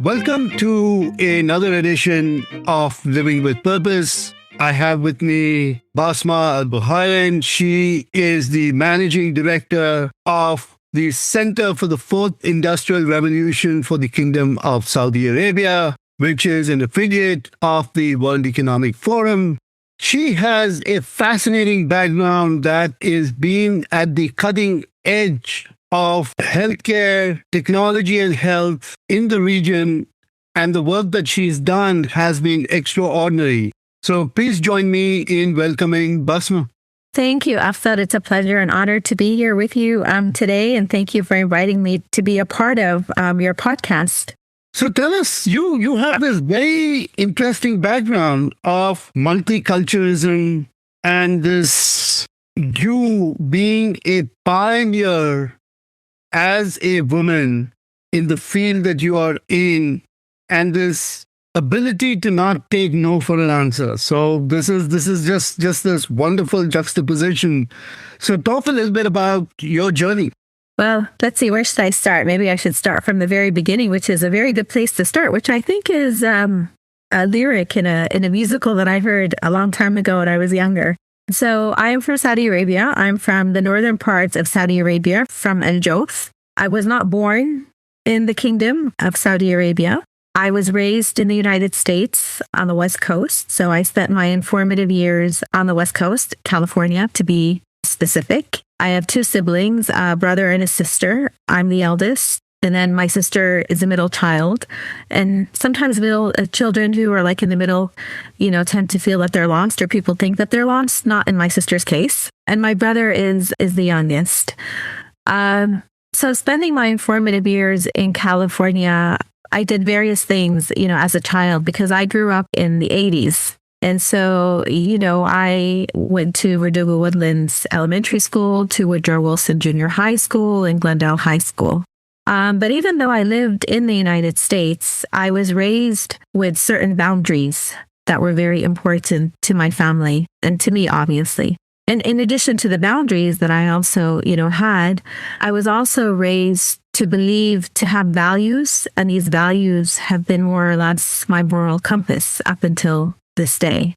Welcome to another edition of Living with Purpose. I have with me Basma AlBuhairan. She is the managing director of the Center for the Fourth Industrial Revolution for the Kingdom of Saudi Arabia, which is an affiliate of the World Economic Forum. She has a fascinating background that is being at the cutting edge of healthcare, technology, and health in the region. And the work that she's done has been extraordinary. So please join me in welcoming Basma. Thank you, Afsad. It's a pleasure and honor to be here with you today. And thank you for inviting me to be a part of your podcast. So tell us, you have this very interesting background of multiculturalism and this you being a pioneer as a woman in the field that you are in, and this ability to not take no for an answer. So this is just this wonderful juxtaposition. So talk a little bit about your journey. Well, let's see, where should I start? Maybe I should start from the very beginning, which is a very good place to start, which I think is a lyric in a musical that I heard a long time ago when I was younger. So I am from Saudi Arabia. I'm from the northern parts of Saudi Arabia, from Al Joth. I was not born in the Kingdom of Saudi Arabia. I was raised in the United States on the West Coast. So I spent my informative years on the West Coast, California, to be specific. I have two siblings, a brother and a sister. I'm the eldest. And then my sister is a middle child. And sometimes middle children who are like in the middle, tend to feel that they're lost, or people think that they're lost. Not in my sister's case. And my brother is the youngest. So spending my informative years in California, I did various things, as a child, because I grew up in the 80s. And so, I went to Redogo Woodlands Elementary School, to Woodrow Wilson Junior High School, and Glendale High School. But even though I lived in the United States, I was raised with certain boundaries that were very important to my family and to me, obviously. And in addition to the boundaries that I also, had, I was also raised to believe, to have values. And these values have been more or less my moral compass up until this day.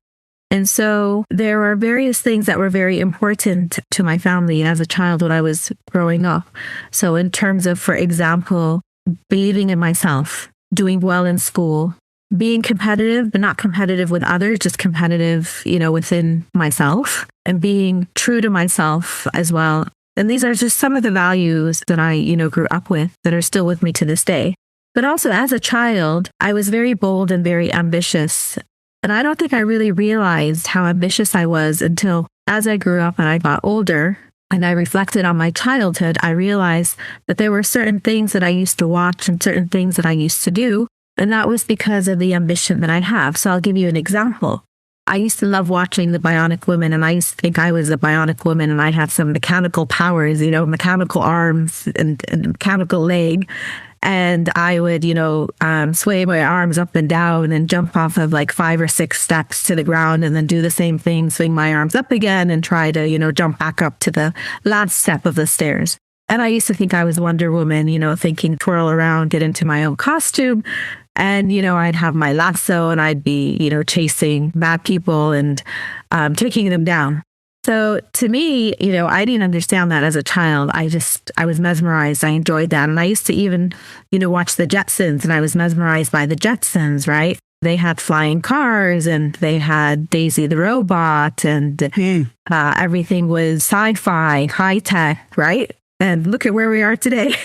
And so there are various things that were very important to my family as a child when I was growing up. So in terms of, for example, believing in myself, doing well in school, being competitive, but not competitive with others, just competitive, within myself, and being true to myself as well. And these are just some of the values that I, grew up with that are still with me to this day. But also as a child, I was very bold and very ambitious. And I don't think I really realized how ambitious I was until as I grew up and I got older and I reflected on my childhood, I realized that there were certain things that I used to watch and certain things that I used to do. And that was because of the ambition that I have. So I'll give you an example. I used to love watching The Bionic Woman, and I used to think I was a bionic woman and I had some mechanical powers, mechanical arms and mechanical leg. And I would, sway my arms up and down and jump off of like 5 or 6 steps to the ground and then do the same thing, swing my arms up again and try to, jump back up to the last step of the stairs. And I used to think I was Wonder Woman, thinking twirl around, get into my own costume. And, I'd have my lasso and I'd be, chasing bad people and taking them down. So to me, I didn't understand that as a child. I was mesmerized. I enjoyed that. And I used to even, watch the Jetsons, and I was mesmerized by the Jetsons, right? They had flying cars and they had Daisy the robot, and everything was sci-fi, high tech, right? And look at where we are today.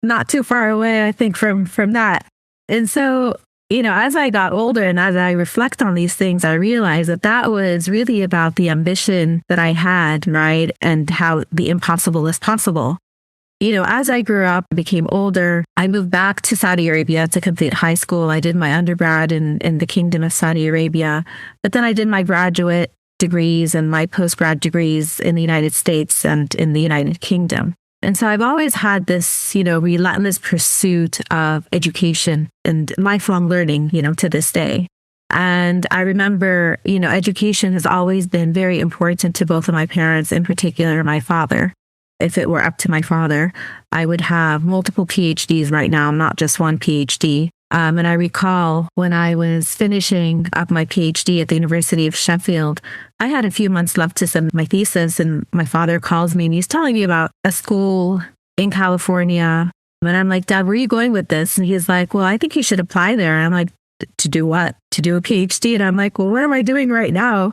Not too far away, I think, from that. And so, as I got older and as I reflect on these things, I realized that was really about the ambition that I had, right? And how the impossible is possible. As I grew up, became older, I moved back to Saudi Arabia to complete high school. I did my undergrad in the Kingdom of Saudi Arabia, but then I did my graduate degrees and my postgrad degrees in the United States and in the United Kingdom. And so I've always had this, relentless pursuit of education and lifelong learning, to this day. And I remember, education has always been very important to both of my parents, in particular my father. if it were up to my father, I would have multiple PhDs right now, not just one PhD. And I recall when I was finishing up my PhD at the University of Sheffield, I had a few months left to submit my thesis, and my father calls me and he's telling me about a school in California. And I'm like, Dad, where are you going with this? And he's like, well, I think you should apply there. And I'm like, to do what? To do a PhD? And I'm like, well, what am I doing right now?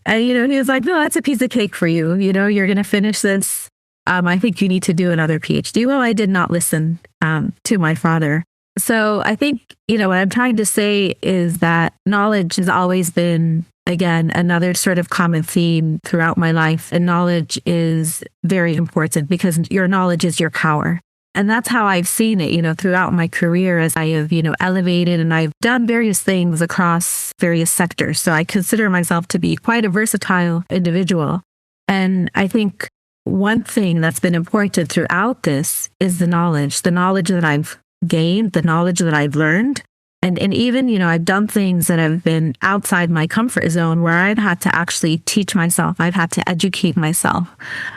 And, and he was like, no, that's a piece of cake for you. You're going to finish this. I think you need to do another PhD. Well, I did not listen to my father. So I think, what I'm trying to say is that knowledge has always been, again, another sort of common theme throughout my life. And knowledge is very important because your knowledge is your power. And that's how I've seen it, throughout my career as I have, elevated and I've done various things across various sectors. So I consider myself to be quite a versatile individual. And I think one thing that's been important throughout this is the knowledge that I've gained, the knowledge that I've learned. And even, I've done things that have been outside my comfort zone where I've had to actually teach myself. I've had to educate myself.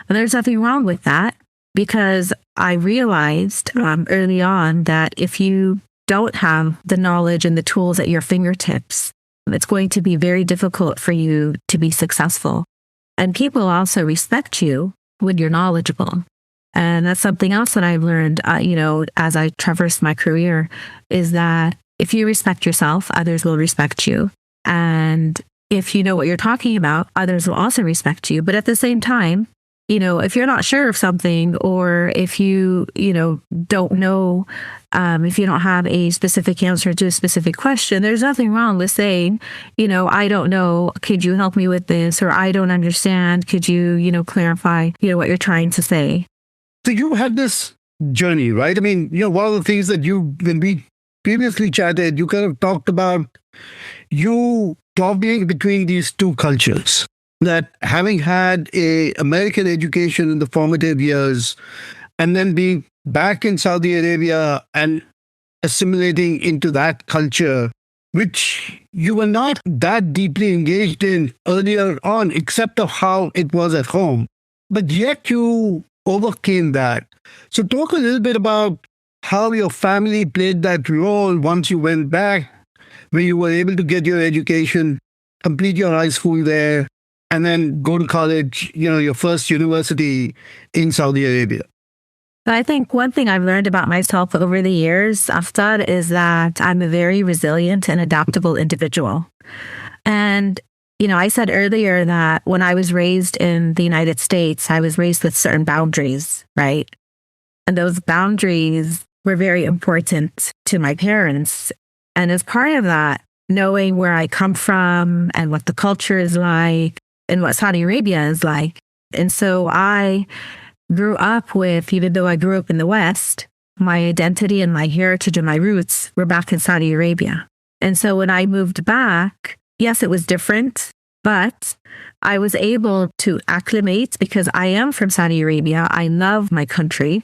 And there's nothing wrong with that because I realized early on that if you don't have the knowledge and the tools at your fingertips, it's going to be very difficult for you to be successful. And people also respect you when you're knowledgeable. And that's something else that I've learned, as I traversed my career, is that if you respect yourself, others will respect you. And if you know what you're talking about, others will also respect you. But at the same time, if you're not sure of something, or if you, don't know, if you don't have a specific answer to a specific question, there's nothing wrong with saying, I don't know, could you help me with this? Or I don't understand, could you, clarify, what you're trying to say? So you had this journey, right? I mean, one of the things that when we previously chatted, you kind of talked about you toggling between these two cultures, that having had a American education in the formative years and then being back in Saudi Arabia and assimilating into that culture, which you were not that deeply engaged in earlier on, except of how it was at home. But yet you overcame that. So talk a little bit about how your family played that role once you went back, where you were able to get your education, complete your high school there, and then go to college, your first university in Saudi Arabia. I think one thing I've learned about myself over the years, Afdal, is that I'm a very resilient and adaptable individual. And I said earlier that when I was raised in the United States, I was raised with certain boundaries, right? And those boundaries were very important to my parents. And as part of that, knowing where I come from and what the culture is like and what Saudi Arabia is like. And so I grew up with, even though I grew up in the West, my identity and my heritage and my roots were back in Saudi Arabia. And so when I moved back, yes, it was different, but I was able to acclimate because I am from Saudi Arabia. I love my country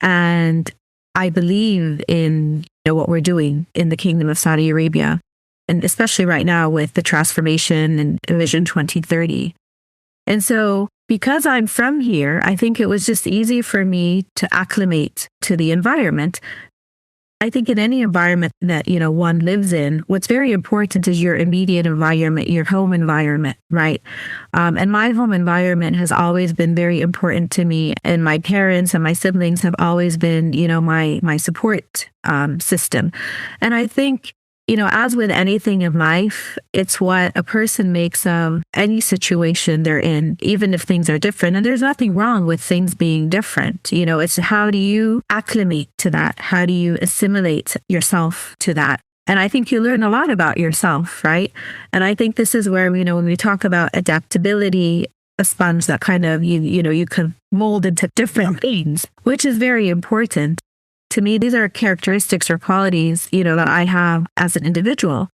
and I believe in what we're doing in the Kingdom of Saudi Arabia, and especially right now with the transformation and Vision 2030. And so because I'm from here, I think it was just easy for me to acclimate to the environment. I think in any environment that, one lives in, what's very important is your immediate environment, your home environment, right? And my home environment has always been very important to me. And my parents and my siblings have always been, my support system. And I think, as with anything in life, it's what a person makes of any situation they're in, even if things are different. And there's nothing wrong with things being different. It's how do you acclimate to that? How do you assimilate yourself to that? And I think you learn a lot about yourself, right? And I think this is where, when we talk about adaptability, a sponge that kind of, you can mold into different things, which is very important. To me, these are characteristics or qualities, that I have as an individual.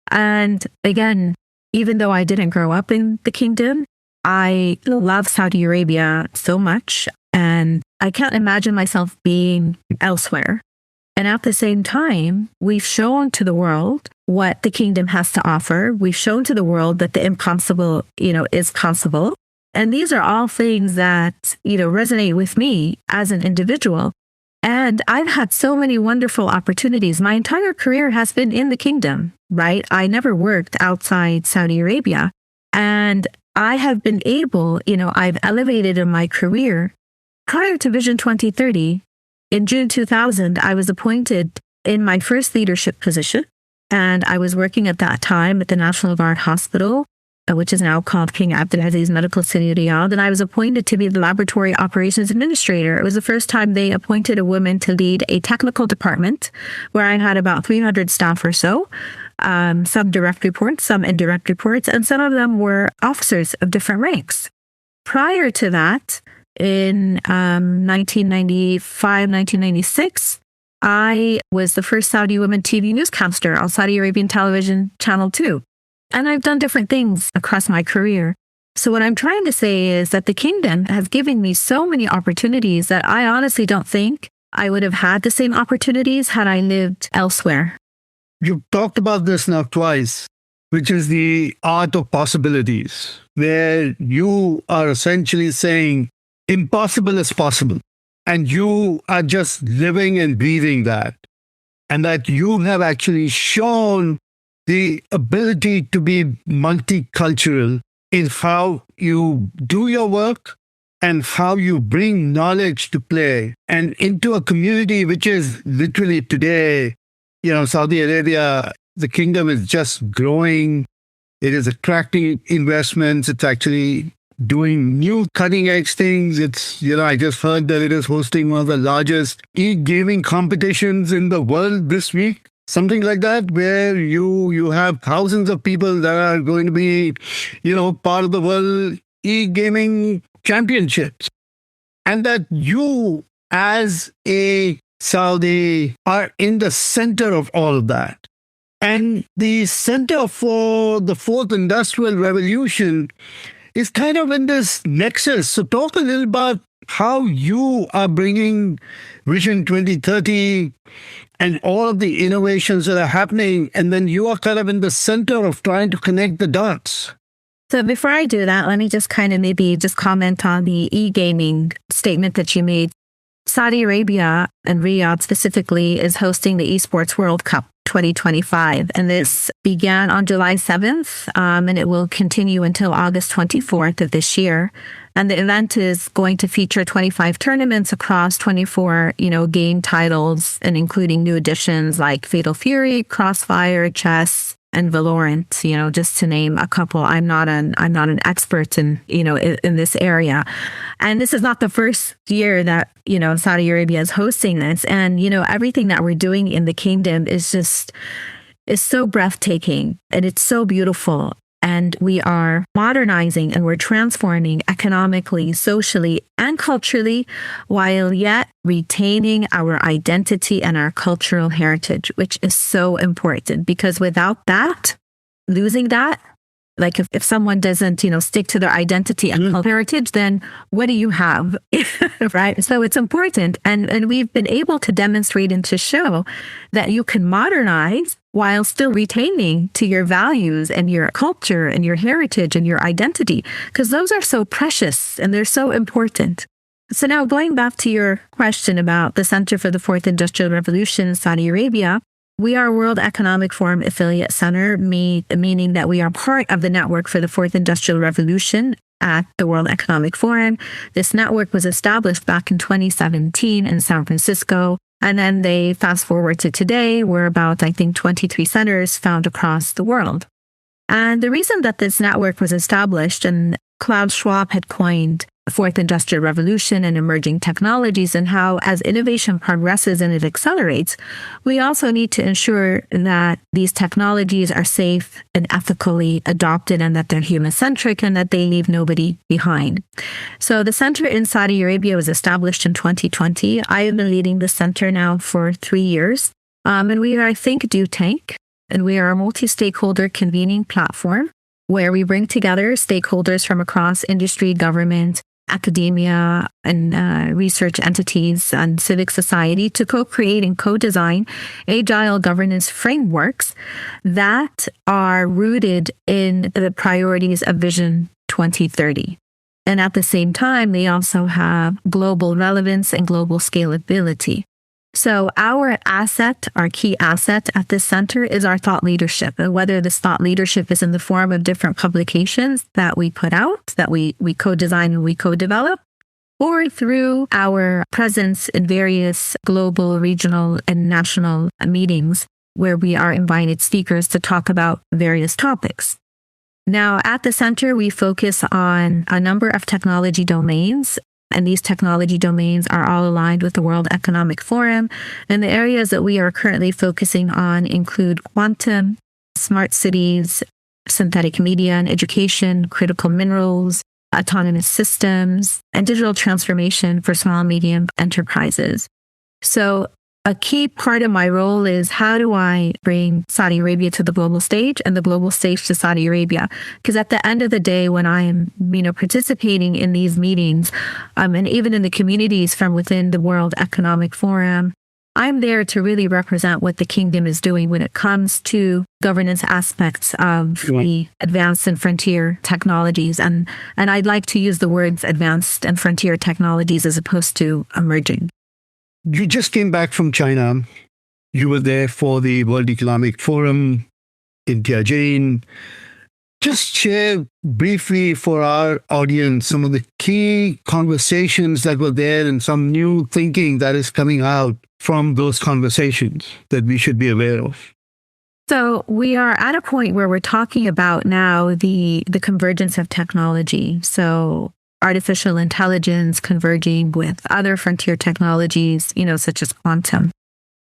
And again, even though I didn't grow up in the kingdom, I love Saudi Arabia so much. And I can't imagine myself being elsewhere. And at the same time, we've shown to the world what the kingdom has to offer. We've shown to the world that the impossible, is possible. And these are all things that, resonate with me as an individual. And I've had so many wonderful opportunities. My entire career has been in the kingdom, right? I never worked outside Saudi Arabia. And I have been able, I've elevated in my career. Prior to Vision 2030, in June 2000, I was appointed in my first leadership position. And I was working at that time at the National Guard Hospital, which is now called King Abdulaziz Medical City Riyadh. And I was appointed to be the laboratory operations administrator. It was the first time they appointed a woman to lead a technical department where I had about 300 staff or so, some direct reports, some indirect reports, and some of them were officers of different ranks. Prior to that, in 1995, 1996, I was the first Saudi woman TV newscaster on Saudi Arabian television, Channel 2. And I've done different things across my career. So what I'm trying to say is that the kingdom has given me so many opportunities that I honestly don't think I would have had the same opportunities had I lived elsewhere. You've talked about this now twice, which is the art of possibilities, where you are essentially saying impossible is possible. And you are just living and breathing that. And that you have actually shown the ability to be multicultural in how you do your work and how you bring knowledge to play and into a community which is literally today, Saudi Arabia, the kingdom is just growing. It is attracting investments. It's actually doing new cutting edge things. It's, I just heard that it is hosting one of the largest e-gaming competitions in the world this week. Something like that, where you have thousands of people that are going to be, part of the world e-gaming championships. And that you, as a Saudi, are in the center of all of that. And the center for the fourth industrial revolution is kind of in this nexus. So talk a little about how you are bringing Vision 2030 and all of the innovations that are happening, and then you are kind of in the center of trying to connect the dots. So before I do that, let me just maybe comment on the e-gaming statement that you made. Saudi Arabia and Riyadh specifically is hosting the Esports World Cup 2025. And this began on July 7th, and it will continue until August 24th of this year. And the event is going to feature 25 tournaments across 24, game titles, and including new additions like Fatal Fury, Crossfire, Chess, and Valorant, just to name a couple. I'm not an expert in this area. And this is not the first year that, Saudi Arabia is hosting this. And, everything that we're doing in the kingdom is so breathtaking and it's so beautiful. And we are modernizing and we're transforming economically, socially, and culturally, while yet retaining our identity and our cultural heritage, which is so important. Because without that, losing that, like if someone doesn't, stick to their identity and heritage, then what do you have? Right? So it's important. And we've been able to demonstrate and to show that you can modernize while still retaining to your values and your culture and your heritage and your identity, because those are so precious and they're so important. So now going back to your question about the Center for the Fourth Industrial Revolution in Saudi Arabia, we are a World Economic Forum affiliate center, meaning that we are part of the network for the Fourth Industrial Revolution at the World Economic Forum. This network was established back in 2017 in San Francisco. And then they fast forward to today, we're about, 23 centers found across the world. And the reason that this network was established, and Klaus Schwab had coined the Fourth Industrial Revolution and emerging technologies, and how as innovation progresses and it accelerates, we also need to ensure that these technologies are safe and ethically adopted and that they're human-centric and that they leave nobody behind. So the center in Saudi Arabia was established in 2020. I have been leading the center now for 3 years. And we are a think, do, tank, and we are a multi-stakeholder convening platform where we bring together stakeholders from across industry, government, academia, and research entities and civic society to co-create and co-design agile governance frameworks that are rooted in the priorities of Vision 2030. And at the same time, they also have global relevance and global scalability. So our asset, our key asset at this center is our thought leadership. And whether this thought leadership is in the form of different publications that we put out, that we co-design and we co-develop, or through our presence in various global, regional, and national meetings where we are invited speakers to talk about various topics. Now, at the center, we focus on a number of technology domains. And these technology domains are all aligned with the World Economic Forum. And the areas that we are currently focusing on include quantum, smart cities, synthetic media and education, critical minerals, autonomous systems, and digital transformation for small and medium enterprises. So a key part of my role is how do I bring Saudi Arabia to the global stage and the global stage to Saudi Arabia? Because at the end of the day, when I am, participating in these meetings, and even in the communities from within the World Economic Forum, I'm there to really represent what the kingdom is doing when it comes to governance aspects of the advanced and frontier technologies. And I'd like to use the words advanced and frontier technologies as opposed to emerging. You just came back from China. You were there for the World Economic Forum in Tianjin. Just share briefly for our audience some of the key conversations that were there and some new thinking that is coming out from those conversations that we should be aware of. So we are at a point where we're talking about now the convergence of technology. So artificial intelligence converging with other frontier technologies, such as quantum.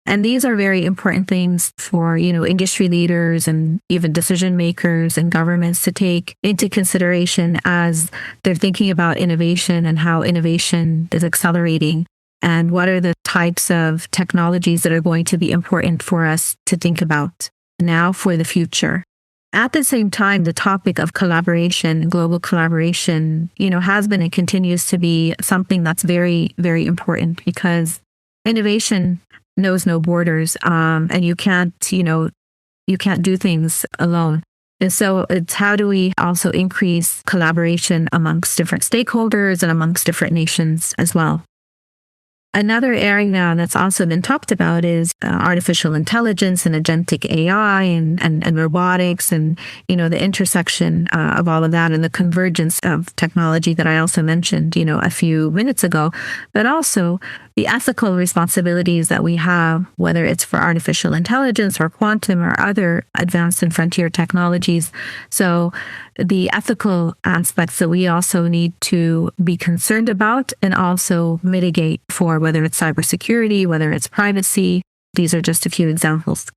And these are very important things for, industry leaders and even decision makers and governments to take into consideration as they're thinking about innovation and how innovation is accelerating. And what are the types of technologies that are going to be important for us to think about now for the future? At the same time, the topic of collaboration, global collaboration, has been and continues to be something that's very, very important because innovation knows no borders, and you can't do things alone. And so it's how do we also increase collaboration amongst different stakeholders and amongst different nations as well. Another area that's also been talked about is artificial intelligence and agentic AI and robotics and, the intersection of all of that and the convergence of technology that I also mentioned, a few minutes ago, but also the ethical responsibilities that we have, whether it's for artificial intelligence or quantum or other advanced and frontier technologies. So the ethical aspects that we also need to be concerned about and also mitigate for, whether it's cybersecurity, whether it's privacy. These are just a few examples.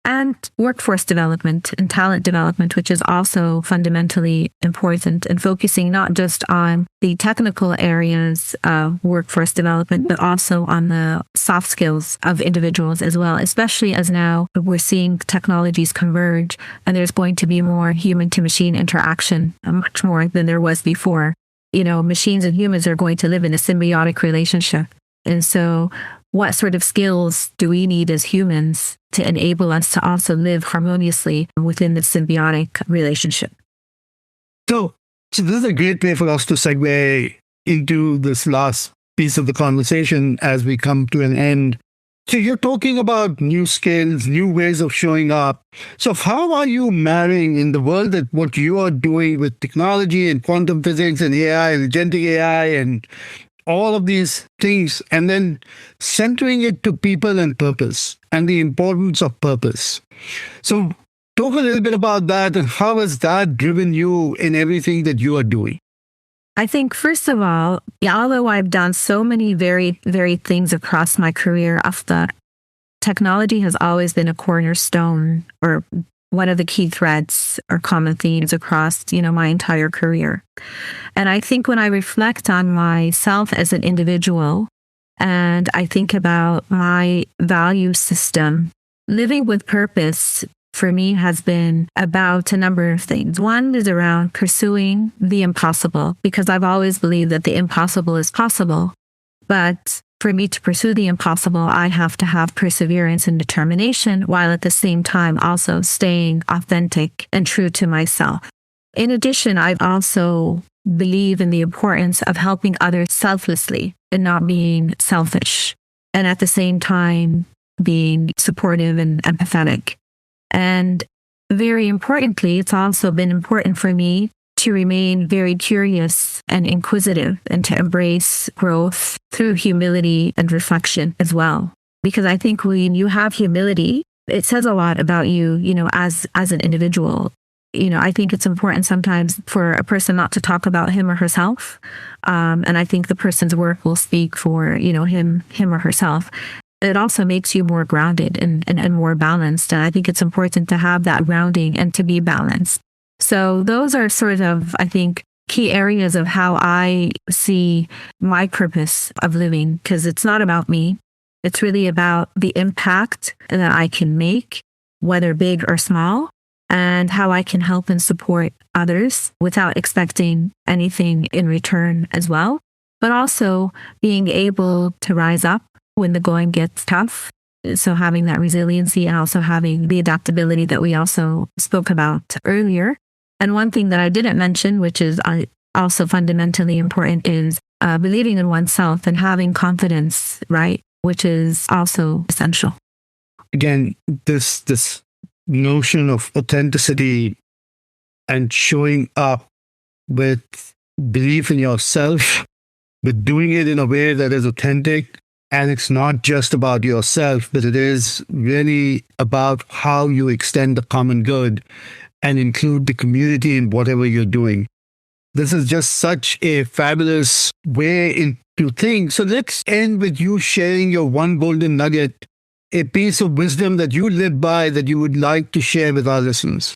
And workforce development and talent development, which is also fundamentally important, and focusing not just on the technical areas of workforce development, but also on the soft skills of individuals as well, especially as now we're seeing technologies converge and there's going to be more human-to-machine interaction, much more than there was before. Machines and humans are going to live in a symbiotic relationship. And so what sort of skills do we need as humans to enable us to also live harmoniously within the symbiotic relationship? So this is a great way for us to segue into this last piece of the conversation as we come to an end. So you're talking about new skills, new ways of showing up. So how are you marrying in the world that what you are doing with technology and quantum physics and AI and agentic AI and all of these things, and then centering it to people and purpose and the importance of purpose? So talk a little bit about that and how has that driven you in everything that you are doing? I think, first of all, although I've done so many very, very things across my career, technology has always been a cornerstone or one of the key threads or common themes across, my entire career. And I think when I reflect on myself as an individual and I think about my value system, living with purpose for me has been about a number of things. One is around pursuing the impossible, because I've always believed that the impossible is possible. But for me to pursue the impossible, I have to have perseverance and determination, while at the same time also staying authentic and true to myself. In addition, I've also believe in the importance of helping others selflessly and not being selfish. And at the same time, being supportive and empathetic. And very importantly, it's also been important for me to remain very curious and inquisitive and to embrace growth through humility and reflection as well. Because I think when you have humility, it says a lot about you, as an individual. I think it's important sometimes for a person not to talk about him or herself. And I think the person's work will speak for, him or herself. It also makes you more grounded and more balanced. And I think it's important to have that grounding and to be balanced. So those are sort of, I think, key areas of how I see my purpose of living, because it's not about me. It's really about the impact that I can make, whether big or small, and how I can help and support others without expecting anything in return as well. But also being able to rise up when the going gets tough. So having that resiliency and also having the adaptability that we also spoke about earlier. And one thing that I didn't mention, which is also fundamentally important, is believing in oneself and having confidence, right? Which is also essential. Again, this notion of authenticity and showing up with belief in yourself, but doing it in a way that is authentic. And it's not just about yourself, but it is really about how you extend the common good and include the community in whatever you're doing. This is just such a fabulous way into think. So let's end with you sharing your one golden nugget, a piece of wisdom that you live by that you would like to share with our listeners.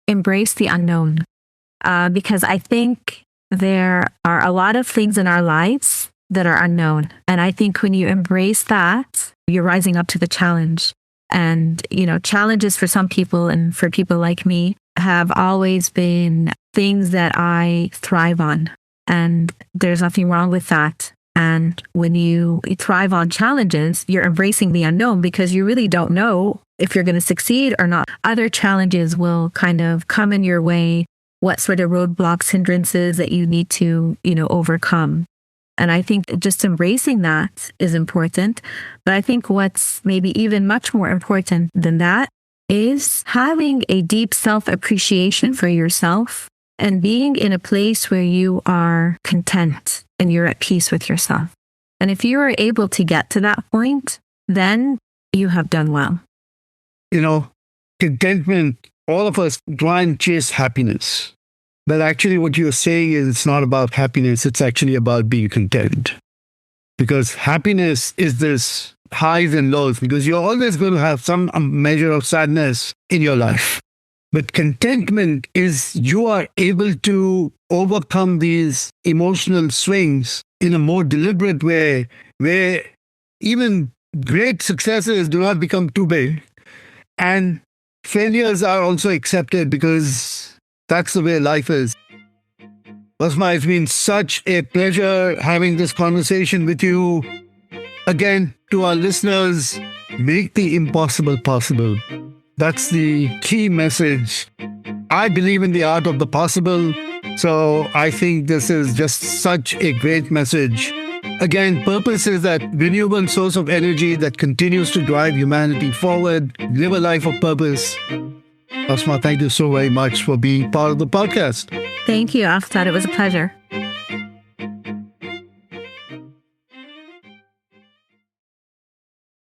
Embrace the unknown. Because I think there are a lot of things in our lives that are unknown. And I think when you embrace that, you're rising up to the challenge. And, challenges for some people and for people like me have always been things that I thrive on. And there's nothing wrong with that. And when you thrive on challenges, you're embracing the unknown because you really don't know if you're going to succeed or not. Other challenges will kind of come in your way, what sort of roadblocks, hindrances that you need to, overcome. And I think just embracing that is important. But I think what's maybe even much more important than that is having a deep self-appreciation for yourself and being in a place where you are content and you're at peace with yourself. And if you are able to get to that point, then you have done well. Contentment, all of us try and chase happiness. But actually what you're saying is it's not about happiness, it's actually about being content. Because happiness is this highs and lows, because you're always going to have some measure of sadness in your life. But contentment is you are able to overcome these emotional swings in a more deliberate way, where even great successes do not become too big. And failures are also accepted because that's the way life is. Basma, it's been such a pleasure having this conversation with you. Again, to our listeners, make the impossible possible. That's the key message. I believe in the art of the possible. So I think this is just such a great message. Again, purpose is that renewable source of energy that continues to drive humanity forward. Live a life of purpose. Basma, thank you so very much for being part of the podcast. Thank you. I thought it was a pleasure.